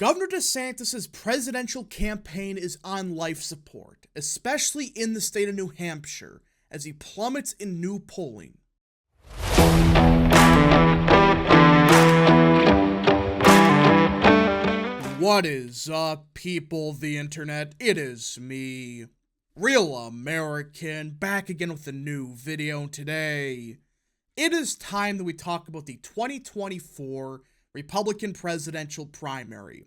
Governor DeSantis' presidential campaign is on life support, especially in the state of New Hampshire, as he plummets in new polling. What is up, people of the internet? It is me, Real American, back again with a new video. Today, it is time that we talk about the 2024 Republican presidential primary.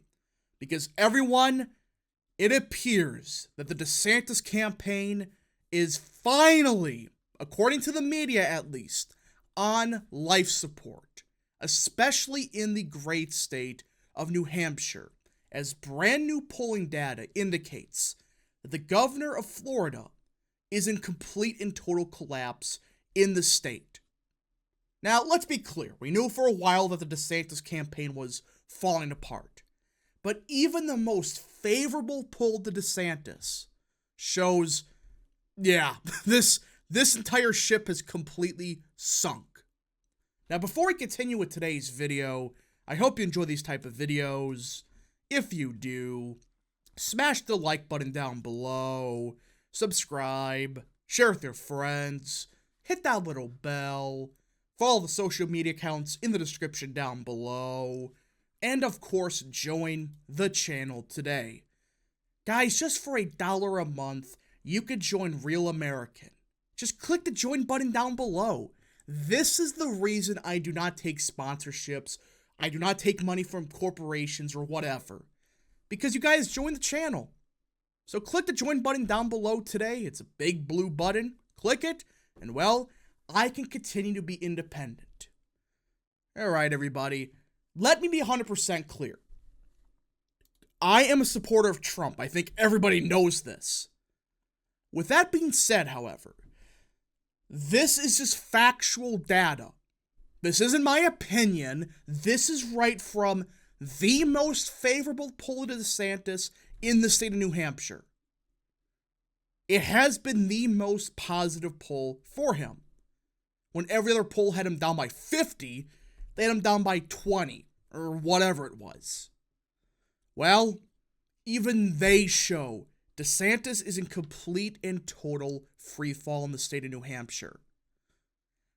Because everyone, it appears that the DeSantis campaign is finally, according to the media at least, on life support, especially in the great state of New Hampshire, as brand new polling data indicates that the governor of Florida is in complete and total collapse in the state. Now, let's be clear. We knew for a while that the DeSantis campaign was falling apart. But even the most favorable poll to DeSantis shows, this entire ship has completely sunk. Now, before we continue with today's video, I hope you enjoy these type of videos. If you do, smash the like button down below, subscribe, share with your friends, hit that little bell, follow the social media accounts in the description down below, and of course, join the channel today. Guys, just for $1 a month, you could join Real American. Just click the join button down below. This is the reason I do not take sponsorships. I do not take money from corporations or whatever. Because you guys join the channel. So click the join button down below today. It's a big blue button. Click it, and well, I can continue to be independent. Alright, everybody. Let me be 100% clear. I am a supporter of Trump. I think everybody knows this. With that being said, however, this is just factual data. This isn't my opinion. This is right from the most favorable poll to DeSantis in the state of New Hampshire. It has been the most positive poll for him. When every other poll had him down by 50, they had him down by 20, or whatever it was. Well, even they show DeSantis is in complete and total freefall in the state of New Hampshire.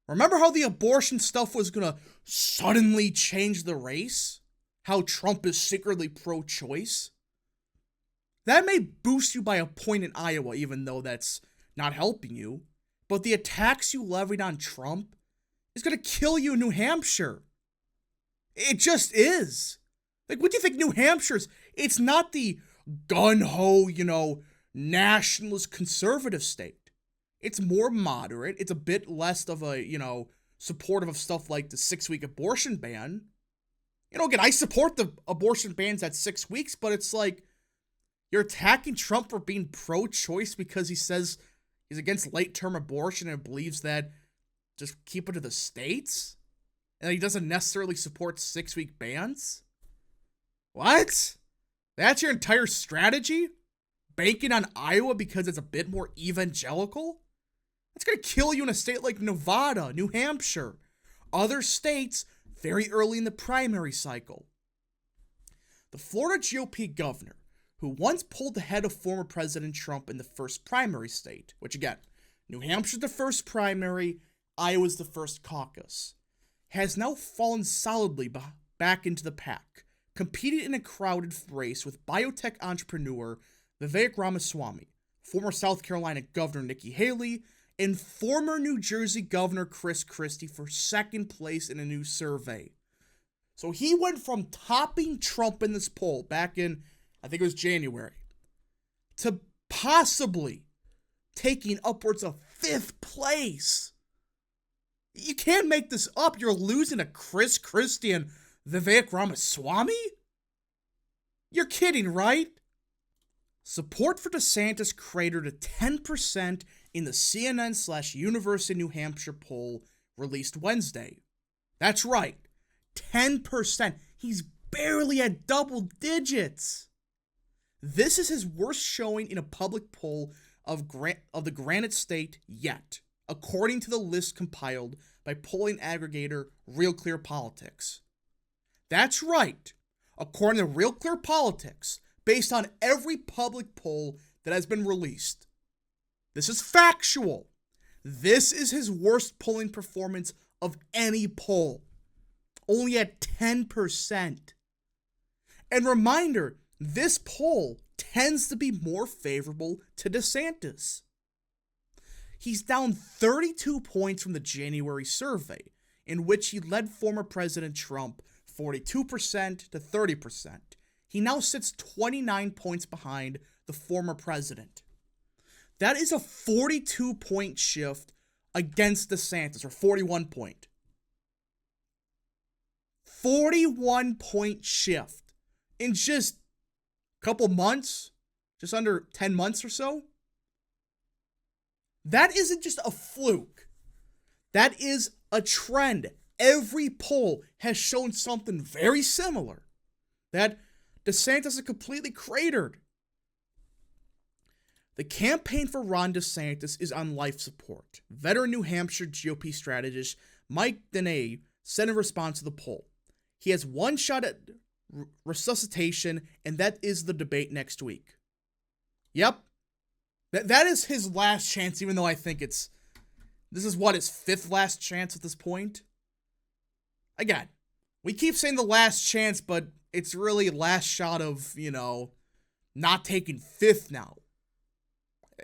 Remember how the abortion stuff was gonna suddenly change the race? How Trump is secretly pro-choice? That may boost you by a point in Iowa, even though that's not helping you. But the attacks you levied on Trump is gonna kill you in New Hampshire. It just is. Like, what do you think New Hampshire's? It's not the gun-ho, nationalist conservative state. It's more moderate. It's a bit less of a, supportive of stuff like the 6-week abortion ban. Again, I support the abortion bans at 6 weeks, but it's like, you're attacking Trump for being pro-choice because he says he's against late-term abortion and believes that just keep it to the states? And he doesn't necessarily support 6-week bans? What? That's your entire strategy? Banking on Iowa because it's a bit more evangelical? That's going to kill you in a state like Nevada, New Hampshire, other states very early in the primary cycle. The Florida GOP governor, who once pulled ahead of former President Trump in the first primary state, which again, New Hampshire's the first primary, Iowa's the first caucus, has now fallen solidly back into the pack, competing in a crowded race with biotech entrepreneur Vivek Ramaswamy, former South Carolina Governor Nikki Haley, and former New Jersey Governor Chris Christie for second place in a new survey. So he went from topping Trump in this poll back in, I think it was January, to possibly taking upwards of 5th place. You can't make this up. You're losing to Chris Christie and Vivek Ramaswamy? You're kidding, right? Support for DeSantis cratered to 10% in the CNN/University of New Hampshire poll released Wednesday. That's right, 10%. He's barely at double digits. This is his worst showing in a public poll of the Granite State yet, according to the list compiled by polling aggregator Real Clear Politics. That's right. according to Real Clear Politics, based on every public poll that has been released. This is factual. This is his worst polling performance of any poll. Only at 10%. And reminder, this poll tends to be more favorable to DeSantis. He's down 32 points from the January survey, in which he led former President Trump 42% to 30%. He now sits 29 points behind the former president. That is a 42-point shift against DeSantis, or 41 point. 41-point shift in just a couple months, just under 10 months or so. That isn't just a fluke. That is a trend. Every poll has shown something very similar. That DeSantis is completely cratered. The campaign for Ron DeSantis is on life support. Veteran New Hampshire GOP strategist Mike Deney said in response to the poll, he has one shot at resuscitation, and that is the debate next week. Yep. That is his last chance, even though I think this is what, his fifth last chance at this point? Again, we keep saying the last chance, but it's really last shot of, not taking fifth now.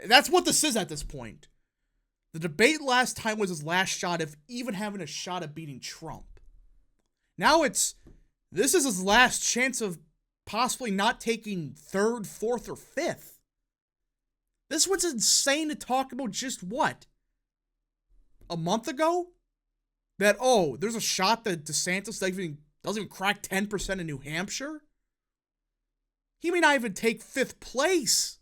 That's what this is at this point. The debate last time was his last shot of even having a shot at beating Trump. Now this is his last chance of possibly not taking third, fourth, or fifth. This was insane to talk about just what? A month ago? That, there's a shot that DeSantis doesn't even crack 10% in New Hampshire? He may not even take fifth place.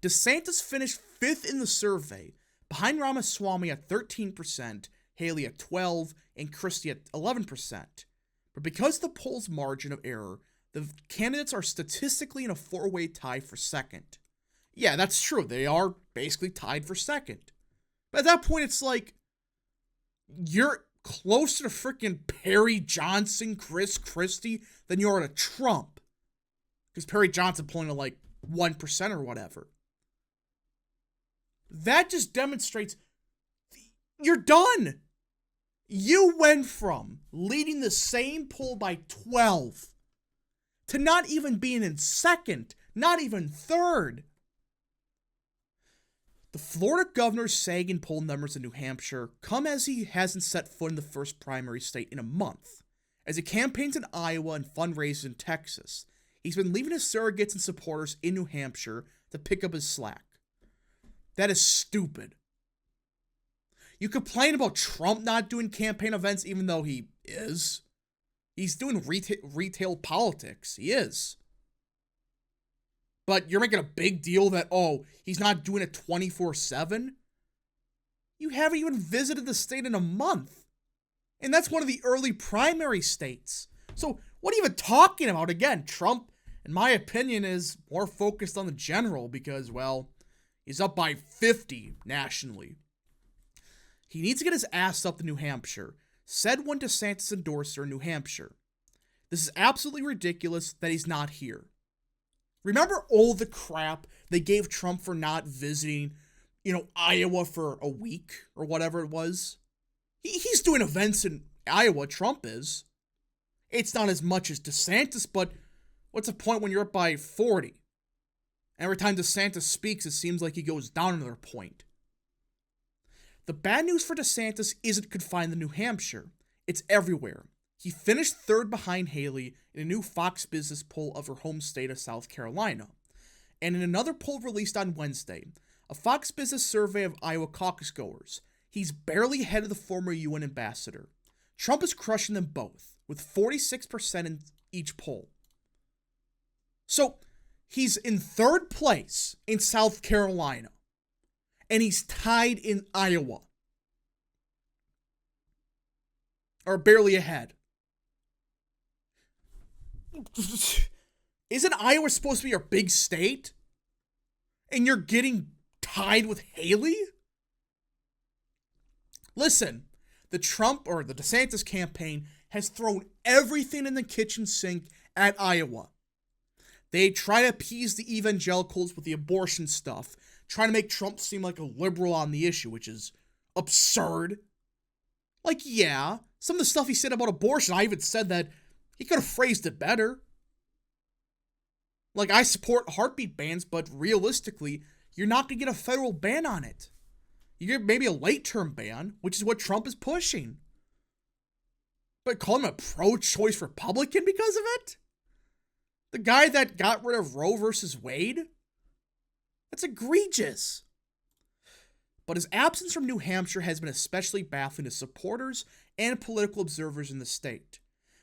DeSantis finished fifth in the survey, behind Ramaswamy at 13%, Haley at 12%, and Christie at 11%. But because of the poll's margin of error, the candidates are statistically in a four-way tie for second. Yeah, that's true. They are basically tied for second. But at that point, it's like, you're closer to freaking Perry Johnson, Chris Christie, than you are to Trump. Because Perry Johnson polling to like 1% or whatever. That just demonstrates you're done. You went from leading the same poll by 12 to not even being in second, not even third. The Florida governor's sagging poll numbers in New Hampshire come as he hasn't set foot in the first primary state in a month. As he campaigns in Iowa and fundraisers in Texas, he's been leaving his surrogates and supporters in New Hampshire to pick up his slack. That is stupid. You complain about Trump not doing campaign events even though he is. He's doing retail politics. He is. But you're making a big deal that, he's not doing it 24/7? You haven't even visited the state in a month. And that's one of the early primary states. So what are you even talking about? Again, Trump, in my opinion, is more focused on the general because, he's up by 50 nationally. He needs to get his ass up to New Hampshire, said one DeSantis endorser in New Hampshire. This is absolutely ridiculous that he's not here. Remember all the crap they gave Trump for not visiting, Iowa for a week or whatever it was? He's doing events in Iowa, Trump is. It's not as much as DeSantis, but what's the point when you're up by 40? Every time DeSantis speaks, it seems like he goes down another point. The bad news for DeSantis isn't confined to New Hampshire. It's everywhere. He finished third behind Haley in a new Fox Business poll of her home state of South Carolina. And in another poll released on Wednesday, a Fox Business survey of Iowa caucus goers, he's barely ahead of the former UN ambassador. Trump is crushing them both, with 46% in each poll. So, he's in third place in South Carolina, and he's tied in Iowa. Or barely ahead. Isn't Iowa supposed to be your big state? And you're getting tied with Haley? Listen, the Trump or the DeSantis campaign has thrown everything in the kitchen sink at Iowa. They try to appease the evangelicals with the abortion stuff, trying to make Trump seem like a liberal on the issue, which is absurd. Like, yeah, some of the stuff he said about abortion, I even said that he could have phrased it better. Like, I support heartbeat bans, but realistically, you're not going to get a federal ban on it. You get maybe a late-term ban, which is what Trump is pushing. But call him a pro-choice Republican because of it? The guy that got rid of Roe versus Wade? That's egregious. But his absence from New Hampshire has been especially baffling to supporters and political observers in the state.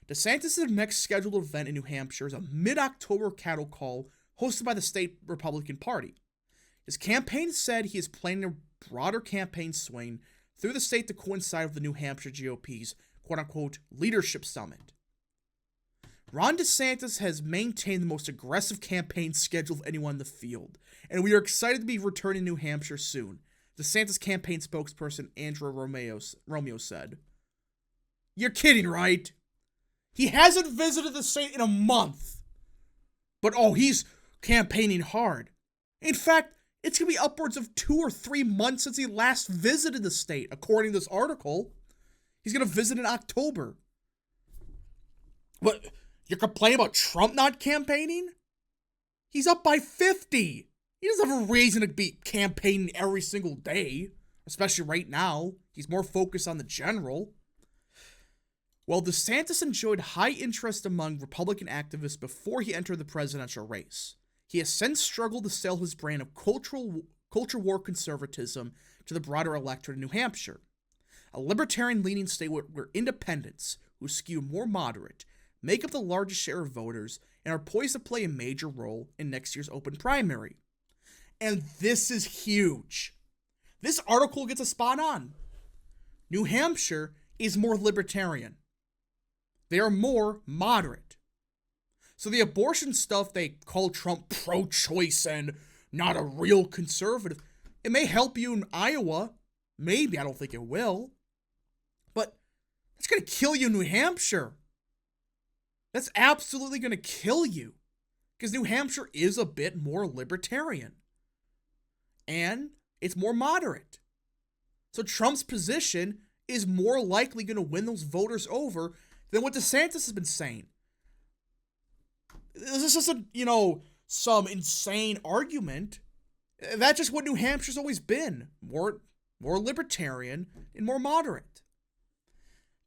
DeSantis' next scheduled event in New Hampshire is a mid-October cattle call hosted by the state Republican Party. His campaign said he is planning a broader campaign swing through the state to coincide with the New Hampshire GOP's quote-unquote leadership summit. Ron DeSantis has maintained the most aggressive campaign schedule of anyone in the field, and we are excited to be returning to New Hampshire soon, DeSantis campaign spokesperson Andrew Romeo said. You're kidding, right? He hasn't visited the state in a month. But he's campaigning hard. In fact, it's going to be upwards of 2 or 3 months since he last visited the state, according to this article. He's going to visit in October. What? You're complaining about Trump not campaigning? He's up by 50. He doesn't have a reason to be campaigning every single day, especially right now. He's more focused on the general. While DeSantis enjoyed high interest among Republican activists before he entered the presidential race, he has since struggled to sell his brand of culture war conservatism to the broader electorate in New Hampshire, a libertarian-leaning state where independents, who skew more moderate, make up the largest share of voters and are poised to play a major role in next year's open primary. And this is huge. This article gets a spot on. New Hampshire is more libertarian. They are more moderate. So the abortion stuff they call Trump pro-choice and not a real conservative, it may help you in Iowa. Maybe, I don't think it will. But it's going to kill you in New Hampshire. That's absolutely going to kill you. Because New Hampshire is a bit more libertarian. And it's more moderate. So Trump's position is more likely going to win those voters over than what DeSantis has been saying. This is just some insane argument. That's just what New Hampshire's always been. More libertarian and more moderate.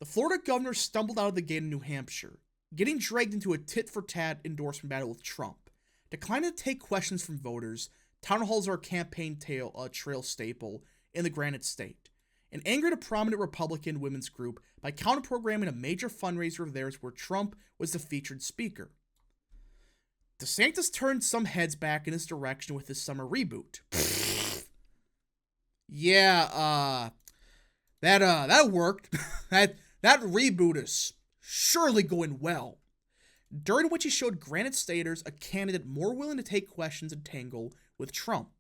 The Florida governor stumbled out of the gate in New Hampshire, getting dragged into a tit-for-tat endorsement battle with Trump, declining to take questions from voters. Town halls are a campaign trail staple in the Granite State, and angered a prominent Republican women's group by counter-programming a major fundraiser of theirs where Trump was the featured speaker. DeSantis turned some heads back in his direction with his summer reboot. Yeah, that worked. that reboot is surely going well. During which he showed Granite Staters a candidate more willing to take questions and tangle with Trump.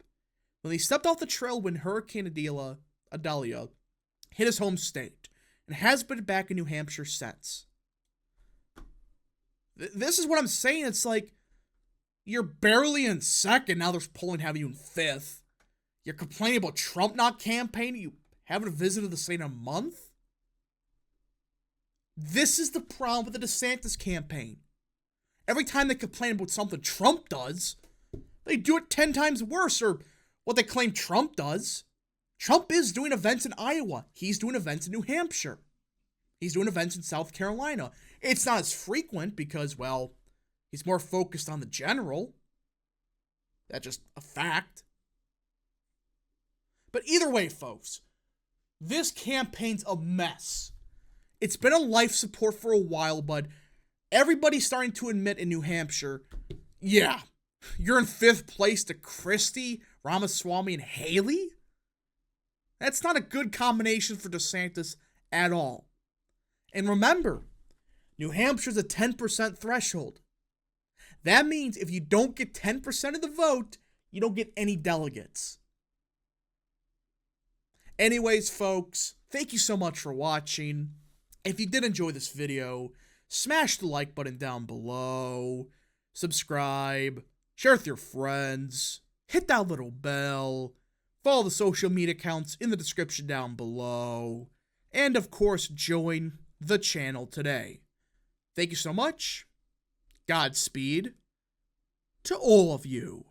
When he stepped off the trail when Hurricane Idalia hit his home state, and has been back in New Hampshire since. This is what I'm saying. It's like, you're barely in second, now there's polling having you in fifth. You're complaining about Trump not campaigning, you haven't visited the state in a month? This is the problem with the DeSantis campaign. Every time they complain about something Trump does, they do it 10 times worse, or what they claim Trump does. Trump is doing events in Iowa. He's doing events in New Hampshire. He's doing events in South Carolina. It's not as frequent because, well, he's more focused on the general. That's just a fact. But either way, folks, this campaign's a mess. It's been on life support for a while, but everybody's starting to admit in New Hampshire, yeah, you're in 5th place to Christie, Ramaswamy, and Haley? That's not a good combination for DeSantis at all. And remember, New Hampshire's a 10% threshold. That means if you don't get 10% of the vote, you don't get any delegates. Anyways, folks, thank you so much for watching. If you did enjoy this video, smash the like button down below, subscribe, share with your friends, hit that little bell, follow the social media accounts in the description down below, and of course join the channel today. Thank you so much. Godspeed to all of you.